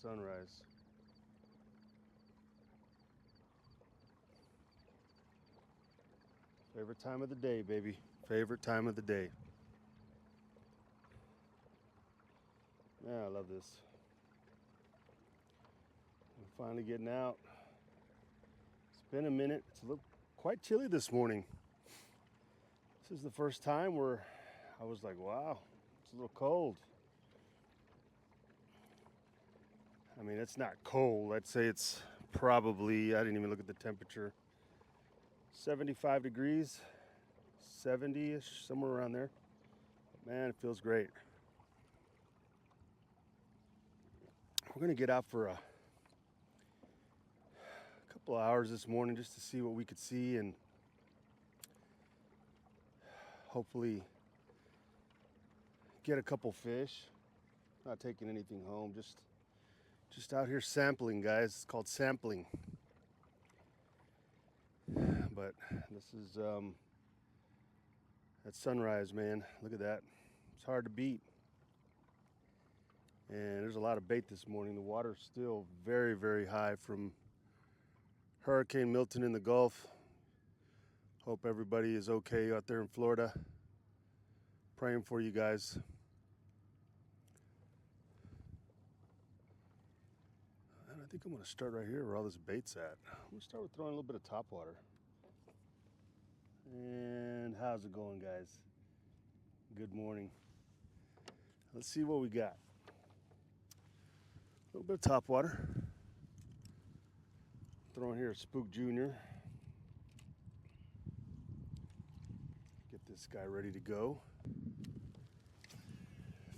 sunrise. Favorite time of the day, baby. Favorite time of the day. Yeah, I love this. I'm finally getting out. It's been a minute. It's a little quite chilly this morning. This is the first time where I was like, wow, it's a little cold. I mean, it's not cold. I'd say it's probably, I didn't even look at the temperature, 75 degrees, 70-ish, somewhere around there. But man, it feels great. We're gonna get out for a couple of hours this morning just to see what we could see and hopefully get a couple fish. Not taking anything home, just out here sampling, guys. It's called sampling. But this is that sunrise, man. Look at that. It's hard to beat. And there's a lot of bait this morning. The water's still very, very high from Hurricane Milton in the Gulf. Hope everybody is okay out there in Florida. Praying for you guys. And I think I'm gonna start right here where all this bait's at. I'm gonna start with throwing a little bit of topwater. And how's it going, guys? Good morning. Let's see what we got. A little bit of topwater. Throwing here a Spook Junior. Get this guy ready to go.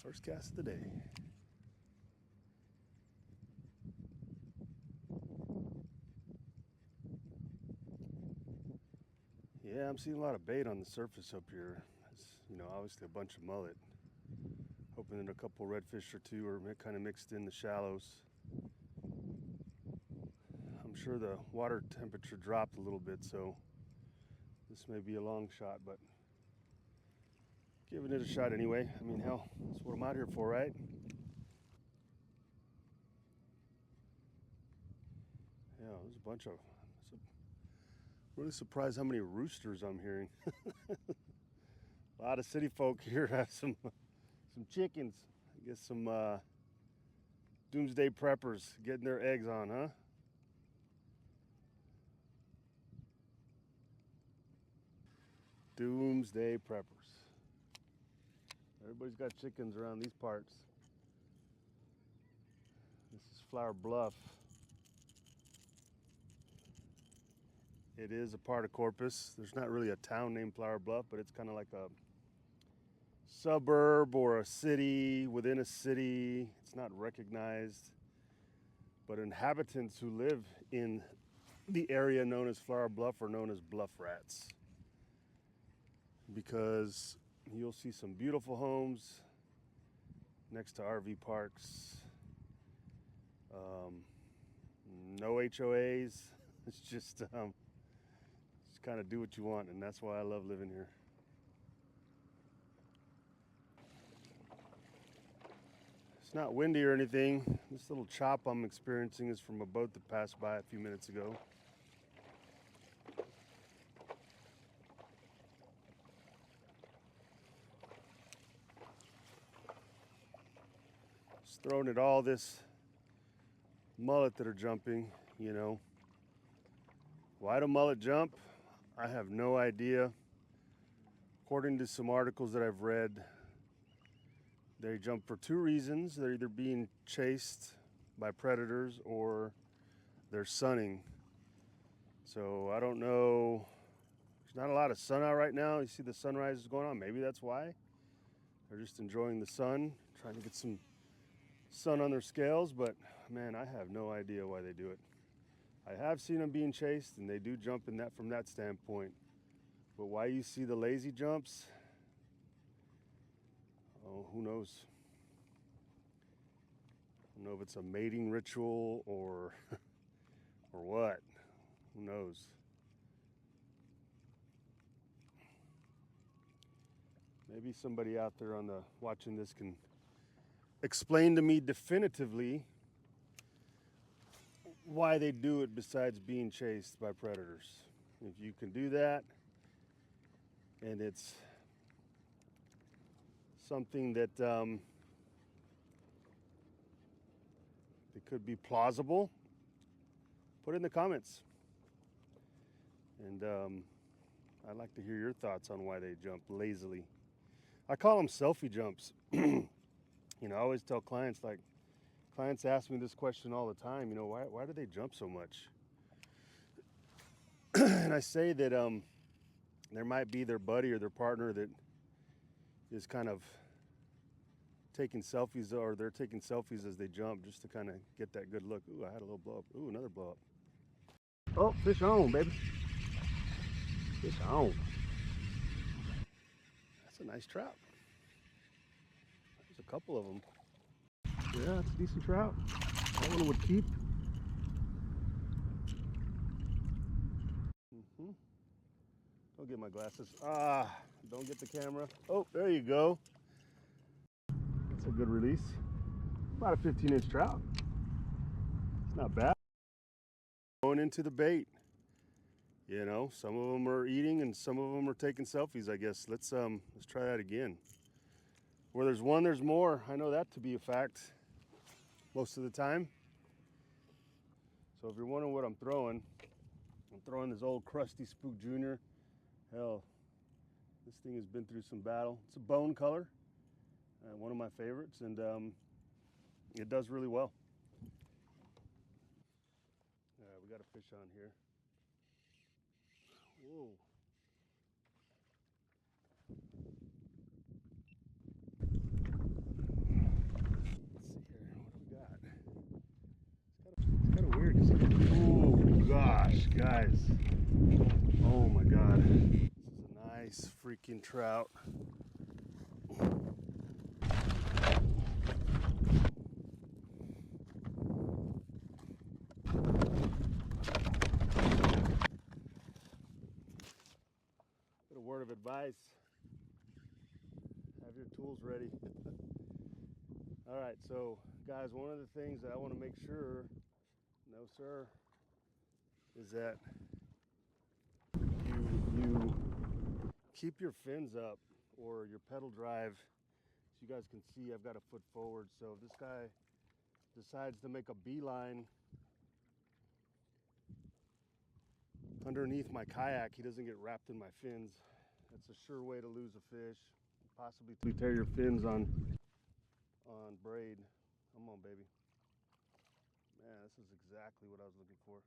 First cast of the day. Yeah, I'm seeing a lot of bait on the surface up here. It's, obviously a bunch of mullet. Hoping that a couple redfish or two are kind of mixed in the shallows. I'm sure the water temperature dropped a little bit, so this may be a long shot, but giving it a shot anyway. I mean, hell, that's what I'm out here for, right? Yeah, there's a bunch of. Really surprised how many roosters I'm hearing. A lot of city folk here have some chickens. I guess some doomsday preppers getting their eggs on, huh? Doomsday preppers. Everybody's got chickens around these parts. This is Flower Bluff. It is a part of Corpus. There's not really a town named Flower Bluff, but it's kind of like a suburb or a city within a city. It's not recognized, but inhabitants who live in the area known as Flower Bluff are known as bluff rats, because you'll see some beautiful homes next to RV parks, no HOAs. It's just kind of do what you want, and that's why I love living here. It's not windy or anything. This little chop I'm experiencing is from a boat that passed by a few minutes ago. Just throwing at all this mullet that are jumping, Why do mullet jump? I have no idea. According to some articles that I've read, they jump for two reasons. They're either being chased by predators or they're sunning. So I don't know. There's not a lot of sun out right now. You see the sunrise is going on. Maybe that's why. They're just enjoying the sun, trying to get some sun on their scales. But man, I have no idea why they do it. I have seen them being chased, and they do jump in that from that standpoint. But why you see the lazy jumps? Oh, who knows? I don't know if it's a mating ritual or or what. Who knows? Maybe somebody out there on the watching this can explain to me definitively why they do it besides being chased by predators. If you can do that, and it's something that it could be plausible, put it in the comments. And I'd like to hear your thoughts on why they jump lazily. I call them selfie jumps. You know, I always tell clients, like, clients ask me this question all the time, you know, why do they jump so much? And I say that there might be their buddy or their partner that is kind of taking selfies, or they're taking selfies as they jump just to kind of get that good look. Ooh, I had a little blow up. Ooh, another blow up. Oh, fish on, baby. Fish on. That's a nice trout. There's a couple of them. Yeah, it's a decent trout. That one would keep. Don't get my glasses. Don't get the camera. Oh, there you go. That's a good release. About a 15-inch trout. It's not bad. Going into the bait. You know, some of them are eating and some of them are taking selfies, I guess. Let's try that again. Where there's one, there's more. I know that to be a fact most of the time. So if you're wondering what I'm throwing this old Crusty Spook Jr. Hell, this thing has been through some battle. It's a bone color, one of my favorites, and it does really well. We got a fish on here. Whoa. Let's see here. What do we got? It's kind of weird. Oh gosh, guys. Oh my God. This is a nice freaking trout. Bit of word of advice. Have your tools ready. All right, so guys, one of the things that I want to make sure, no sir, is that you keep your fins up or your pedal drive. So you guys can see I've got a foot forward. So if this guy decides to make a beeline underneath my kayak, he doesn't get wrapped in my fins. That's a sure way to lose a fish. Possibly tear your fins on braid. Come on, baby. Man, this is exactly what I was looking for.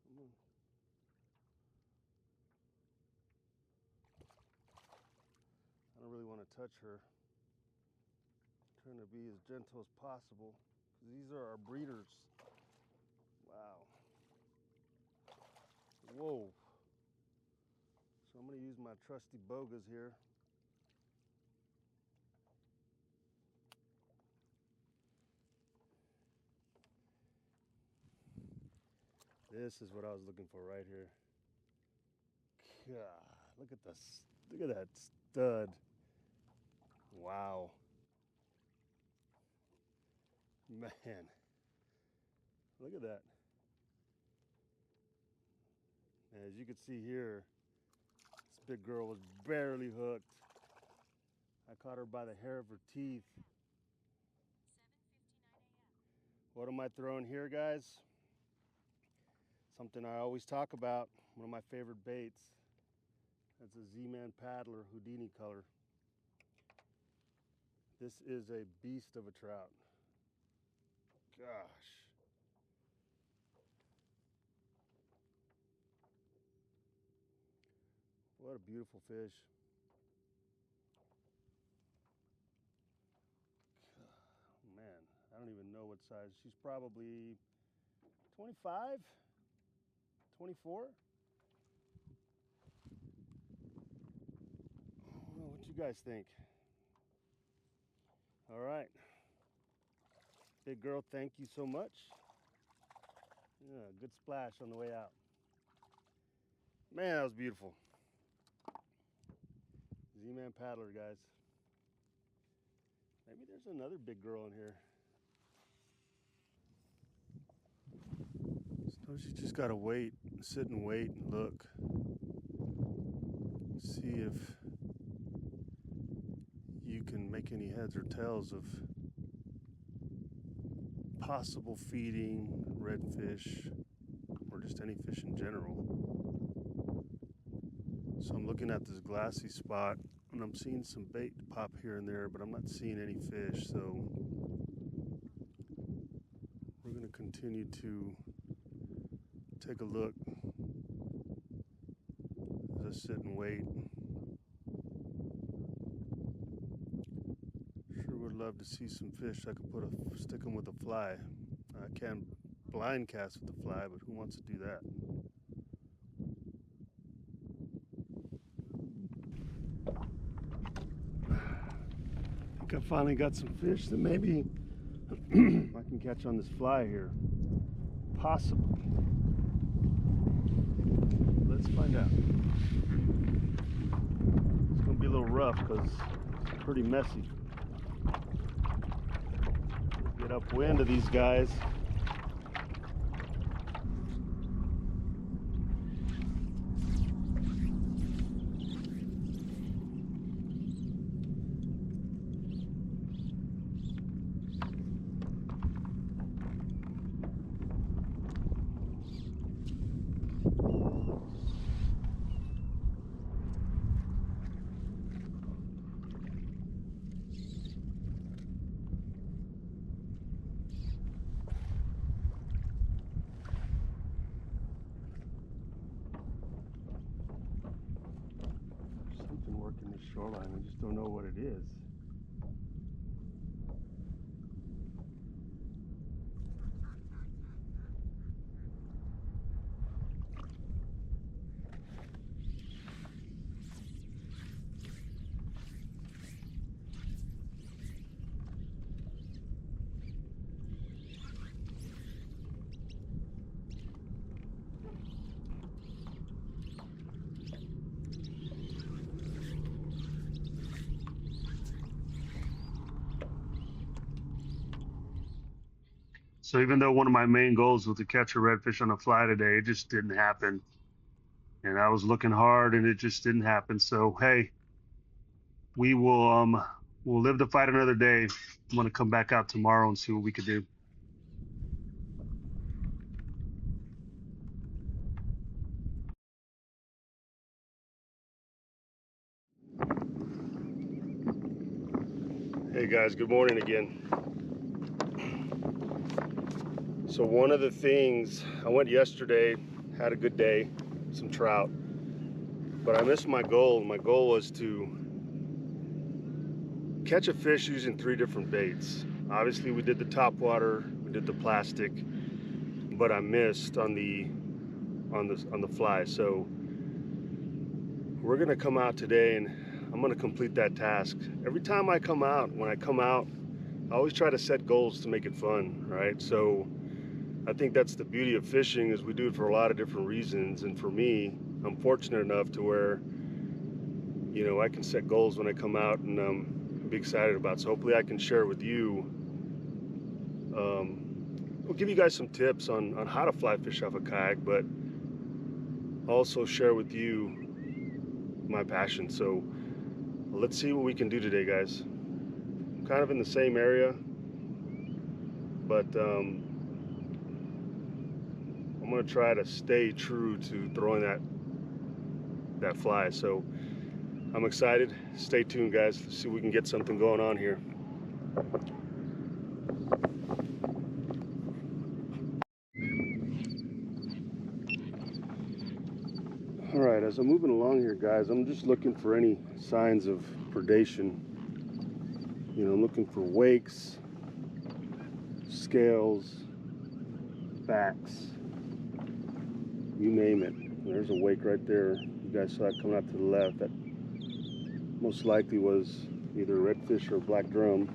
Come on. I don't really want to touch her. I'm trying to be as gentle as possible. These are our breeders. Wow. Whoa. So I'm going to use my trusty bogas here. This is what I was looking for right here. God, look at that stud. Wow. Man. Look at that. And as you can see here, this big girl was barely hooked. I caught her by the hair of her teeth. 7:59 a.m. What am I throwing here, guys? Something I always talk about, one of my favorite baits. That's a Z-Man paddler, Houdini color. This is a beast of a trout. Gosh. What a beautiful fish. Man, I don't even know what size. She's probably 25, 24. I don't know what you guys think. All right. Big girl, thank you so much. Yeah, good splash on the way out. Man, that was beautiful. Z-Man paddler, guys. Maybe there's another big girl in here. Sometimes you just gotta wait, sit and wait and look. See if you can make any heads or tails of possible feeding, redfish, or just any fish in general. So I'm looking at this glassy spot and I'm seeing some bait pop here and there, but I'm not seeing any fish. So we're going to continue to take a look as I sit and wait. Sure would love to see some fish. I could stick them with a fly. I can blind cast with the fly, but who wants to do that? I think I finally got some fish that maybe I can catch on this fly here. Possibly. Let's find out. It's going to be a little rough because it's pretty messy. Get upwind of these guys. Something working this shoreline, I just don't know what it is. So even though one of my main goals was to catch a redfish on a fly today, it just didn't happen. And I was looking hard and it just didn't happen. So hey, we'll live to fight another day. I'm gonna come back out tomorrow and see what we could do. Hey guys, good morning again. So one of the things, I went yesterday, had a good day, some trout, but I missed my goal. My goal was to catch a fish using 3 different baits. Obviously we did the topwater, we did the plastic, but I missed on the fly. So we're gonna come out today and I'm gonna complete that task. Every time I come out, when I come out, I always try to set goals to make it fun, right? So I think that's the beauty of fishing, is we do it for a lot of different reasons. And for me, I'm fortunate enough to where, you know, I can set goals when I come out and be excited about. So hopefully I can share with you. We'll give you guys some tips on how to fly fish off a kayak, but also share with you my passion. So let's see what we can do today, guys. I'm kind of in the same area, but I'm gonna try to stay true to throwing that fly. So I'm excited. Stay tuned, guys. Let's see if we can get something going on here. All right, as I'm moving along here, guys, I'm just looking for any signs of predation. You know, I'm looking for wakes, scales, backs, you name it. There's a wake right there. You guys saw it coming out to the left. That most likely was either a redfish or a black drum.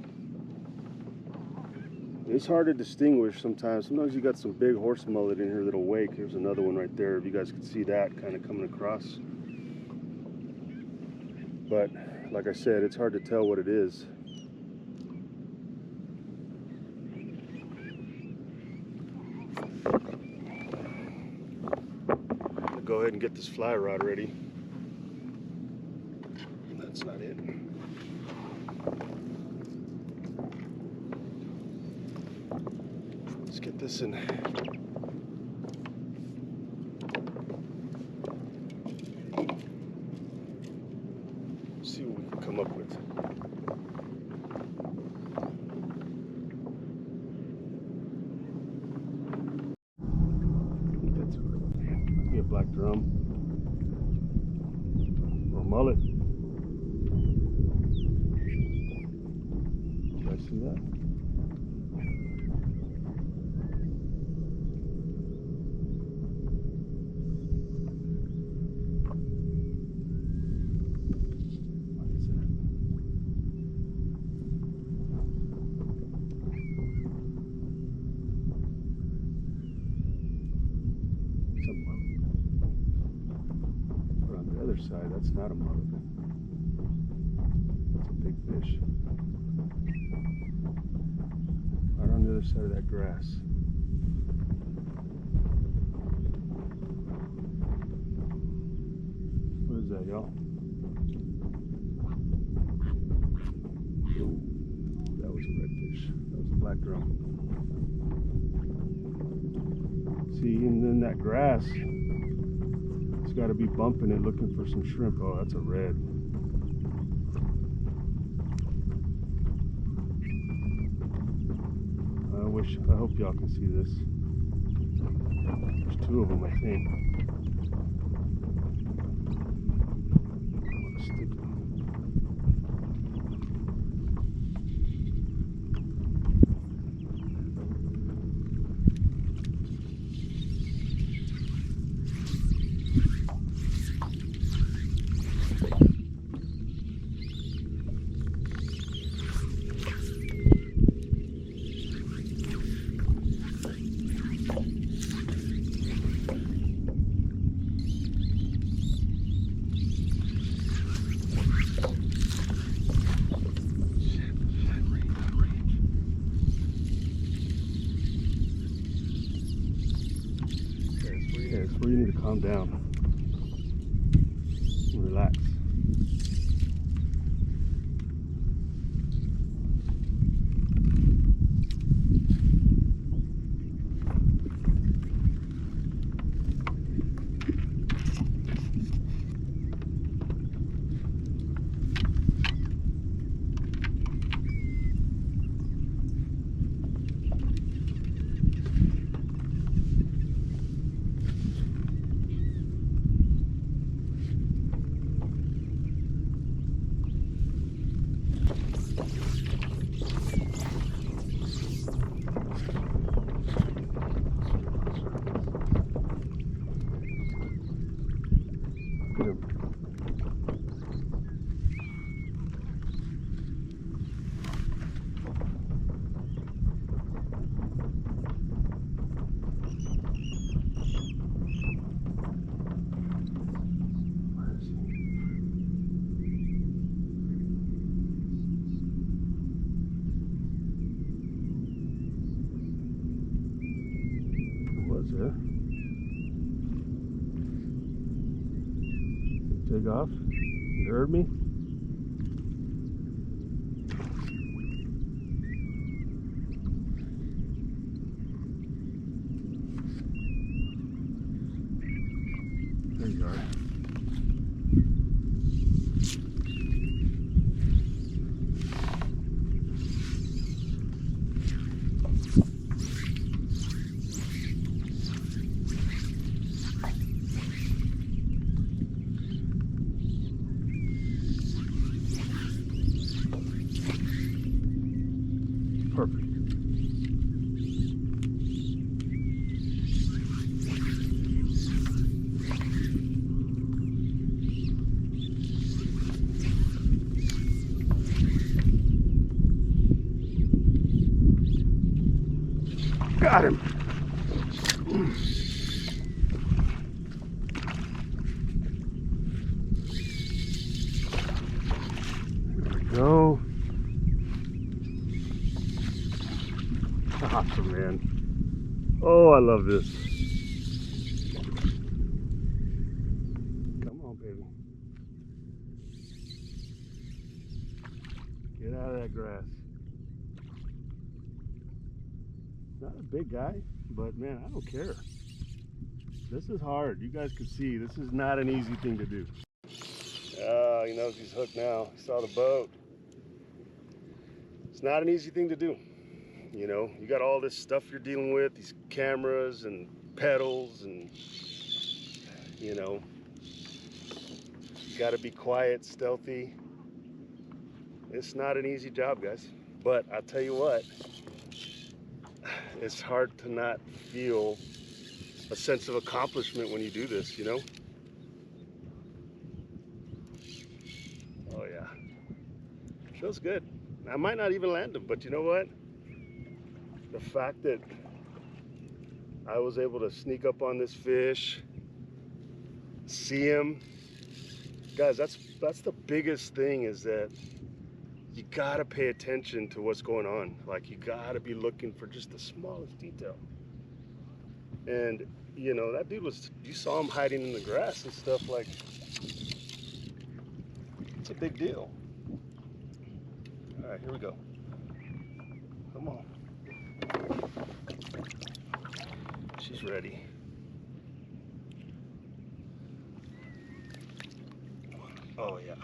It's hard to distinguish sometimes. Sometimes you got some big horse mullet in here that'll wake. Here's another one right there. If you guys can see that kind of coming across. But like I said, it's hard to tell what it is. ahead and get this fly rod ready. That's not it. Let's get this in. See what we can come up with. That's be a black drum or a mullet. Did I see that? Side, that's not a mullet. That's a big fish. Right on the other side of that grass. What is that, y'all? That was a redfish. That was a black drum. See, and then that grass, got to be bumping it looking for some shrimp. Oh, that's a red. I hope y'all can see this. There's two of them, I think. I'm gonna stick them. It's where you need to calm down and relax. There. Take off. You heard me? There you are. Perfect. Got him. There we go. Awesome, man. Oh, I love this. out of that grass. Not a big guy, but man, I don't care. This is hard. You guys can see this is not an easy thing to do. Oh, he knows he's hooked now. He saw the boat. It's not an easy thing to do. You know, you got all this stuff you're dealing with, these cameras and pedals, and you know, you got to be quiet, stealthy. It's not an easy job, guys. But I'll tell you what, it's hard to not feel a sense of accomplishment when you do this, you know? Oh yeah, feels good. I might not even land them, but you know what? The fact that I was able to sneak up on this fish, see him, guys, that's the biggest thing, is that you gotta pay attention to what's going on. Like, you gotta be looking for just the smallest detail. And you know, that dude was, you saw him hiding in the grass and stuff. Like, it's a big deal. All right, here we go. Come on. She's ready. Oh yeah.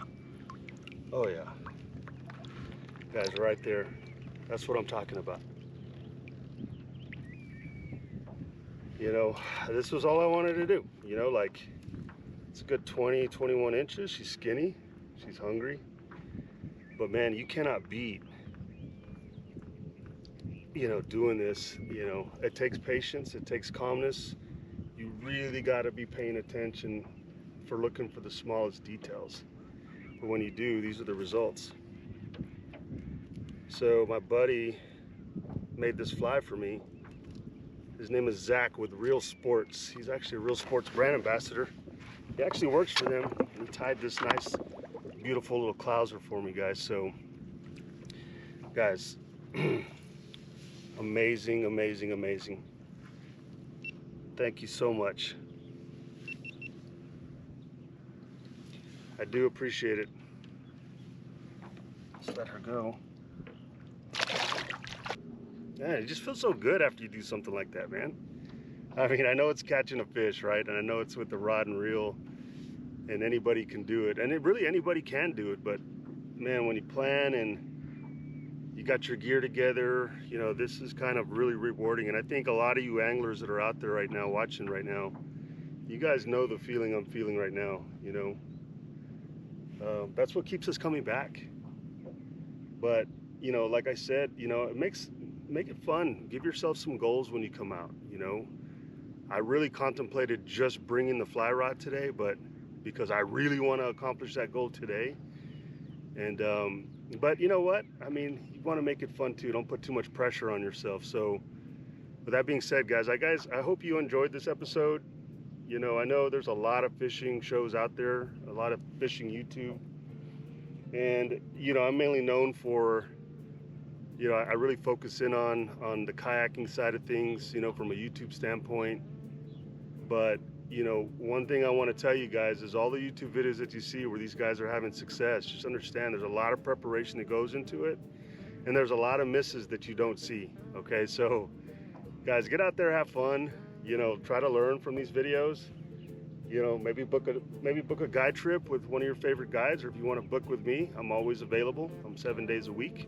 Oh yeah. Guys, right there. That's what I'm talking about. You know, this was all I wanted to do. You know, like, it's a good 20, 21 inches. She's skinny. She's hungry. But man, you cannot beat, you know, doing this. You know, it takes patience. It takes calmness. You really got to be paying attention for looking for the smallest details. But when you do, these are the results. So my buddy made this fly for me. His name is Zach with Real Sports. He's actually a Real Sports brand ambassador. He actually works for them. And he tied this nice, beautiful little clouser for me, guys. So, guys, amazing, amazing, amazing. Thank you so much. I do appreciate it. Let's let her go. Man, it just feels so good after you do something like that, man. I mean, I know it's catching a fish, right? And I know it's with the rod and reel, and anybody can do it. And really, anybody can do it. But man, when you plan and you got your gear together, you know, this is kind of really rewarding. And I think a lot of you anglers that are out there right now, watching right now, you guys know the feeling I'm feeling right now, you know. That's what keeps us coming back. But, you know, like I said, you know, make it fun. Give yourself some goals when you come out, you know. I really contemplated just bringing the fly rod today, but because I really want to accomplish that goal today. And but you know what, I mean, you want to make it fun too. Don't put too much pressure on yourself. So with that being said, guys, I hope you enjoyed this episode. You know, I know there's a lot of fishing shows out there, a lot of fishing YouTube, and you know, I'm mainly known for, you know, I really focus in on the kayaking side of things, you know, from a YouTube standpoint. But, you know, one thing I want to tell you guys is all the YouTube videos that you see where these guys are having success, just understand there's a lot of preparation that goes into it, and there's a lot of misses that you don't see, okay? So, guys, get out there, have fun, you know, try to learn from these videos. You know, maybe book a guide trip with one of your favorite guides, or if you want to book with me, I'm always available. I'm 7 days a week.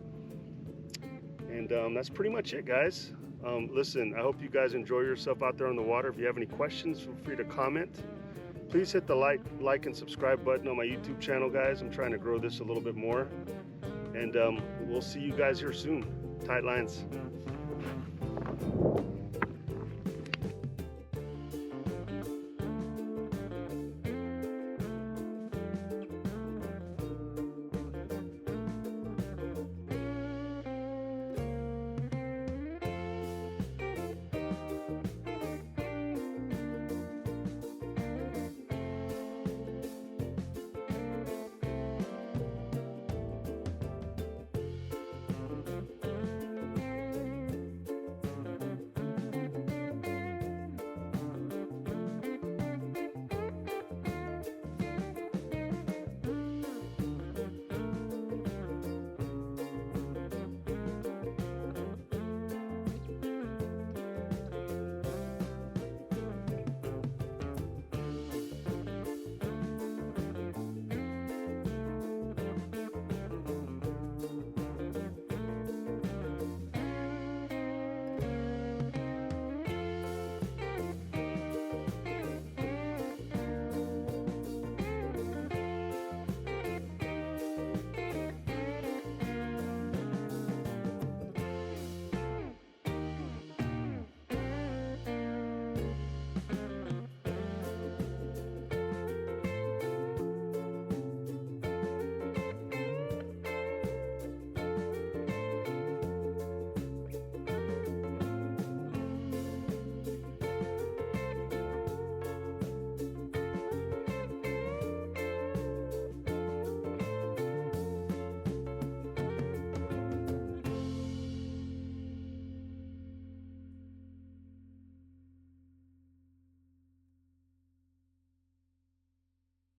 And that's pretty much it, guys. Listen, I hope you guys enjoy yourself out there on the water. If you have any questions, feel free to comment. Please hit the like and subscribe button on my YouTube channel, guys. I'm trying to grow this a little bit more. And we'll see you guys here soon. Tight lines.